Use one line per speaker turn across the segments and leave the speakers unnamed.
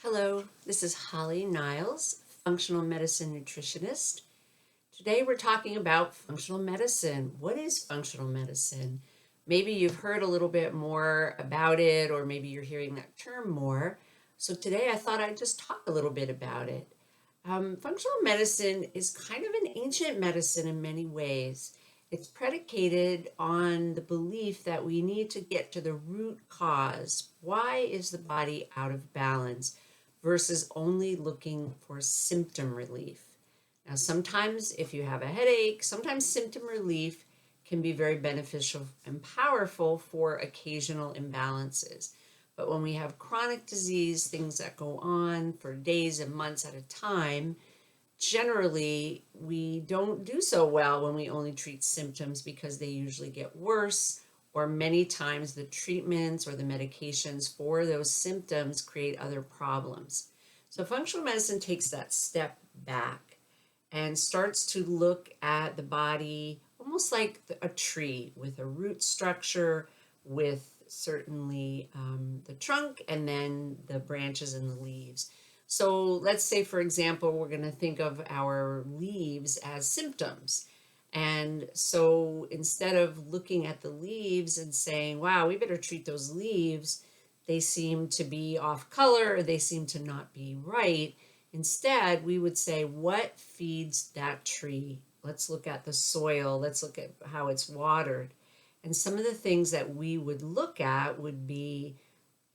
Hello, this is Holly Niles, functional medicine nutritionist. Today we're talking about functional medicine. What is functional medicine? Maybe you've heard a little bit more about it, or maybe you're hearing that term more. So today I thought I'd just talk a little bit about it. Functional medicine is kind of an ancient medicine in many ways. It's predicated on the belief that we need to get to the root cause. Why is the body out of balance? Versus only looking for symptom relief. Now, sometimes if you have a headache, sometimes symptom relief can be very beneficial and powerful for occasional imbalances. But when we have chronic disease, things that go on for days and months at a time, generally we don't do so well when we only treat symptoms because they usually get worse, or many times the treatments or the medications for those symptoms create other problems. So functional medicine takes that step back and starts to look at the body almost like a tree with a root structure, with certainly the trunk and then the branches and the leaves. So let's say, for example, we're going to think of our leaves as symptoms. And so instead of looking at the leaves and saying, wow, we better treat those leaves, they seem to be off color, or they seem to not be right. Instead, we would say, what feeds that tree? Let's look at the soil. Let's look at how it's watered. And some of the things that we would look at would be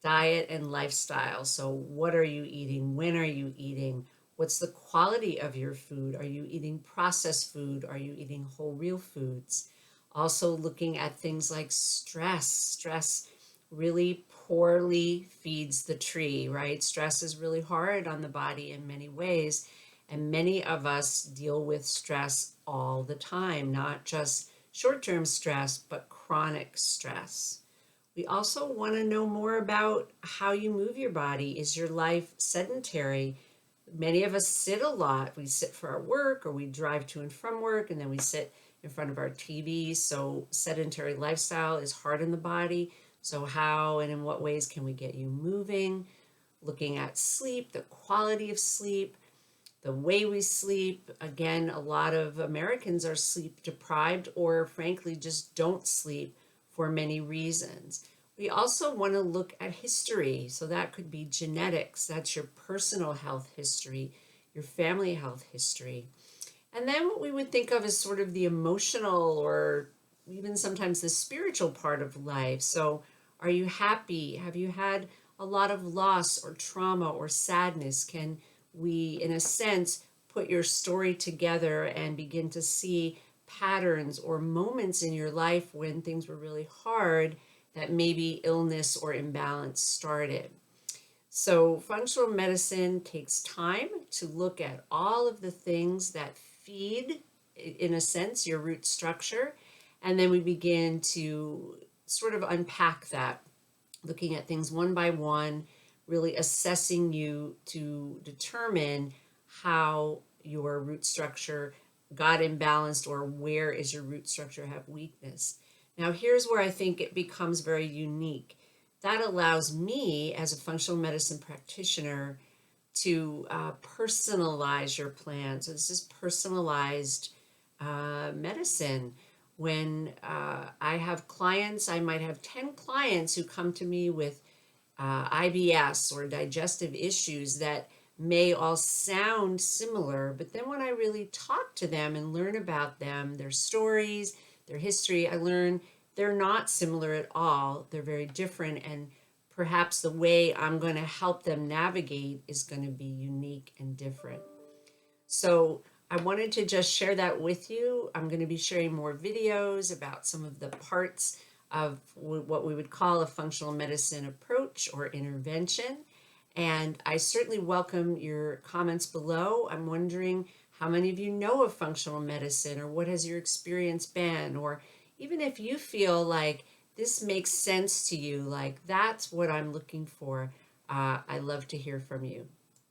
diet and lifestyle. So what are you eating? When are you eating? What's the quality of your food? Are you eating processed food? Are you eating whole real foods? Also looking at things like stress. Stress really poorly feeds the tree, right? Stress is really hard on the body in many ways. And many of us deal with stress all the time, not just short-term stress, but chronic stress. We also want to know more about how you move your body. Is your life sedentary? Many of us sit a lot. We sit for our work, or we drive to and from work, and then we sit in front of our TV. So sedentary lifestyle is hard on the body. So how and in what ways can we get you moving? Looking at sleep, the quality of sleep, the way we sleep. Again, a lot of Americans are sleep deprived, or frankly just don't sleep for many reasons. We also want to look at history. So that could be genetics. That's your personal health history, your family health history. And then what we would think of as sort of the emotional, or even sometimes the spiritual part of life. So are you happy? Have you had a lot of loss or trauma or sadness? Can we, in a sense, put your story together and begin to see patterns or moments in your life when things were really hard, that maybe illness or imbalance started? So functional medicine takes time to look at all of the things that feed, in a sense, your root structure. And then we begin to sort of unpack that, looking at things one by one, really assessing you to determine how your root structure got imbalanced, or where is your root structure have weakness. Now, here's where I think it becomes very unique. That allows me as a functional medicine practitioner to personalize your plan. So this is personalized medicine. When I have clients, I might have 10 clients who come to me with IBS or digestive issues that may all sound similar, but then when I really talk to them and learn about them, their stories, their history, I learn they're not similar at all. They're very different, and perhaps the way I'm going to help them navigate is going to be unique and different. So I wanted to just share that with you. I'm going to be sharing more videos about some of the parts of what we would call a functional medicine approach or intervention. And I certainly welcome your comments below. I'm wondering how many of you know of functional medicine, or what has your experience been? Or even if you feel like this makes sense to you, like that's what I'm looking for, I love to hear from you.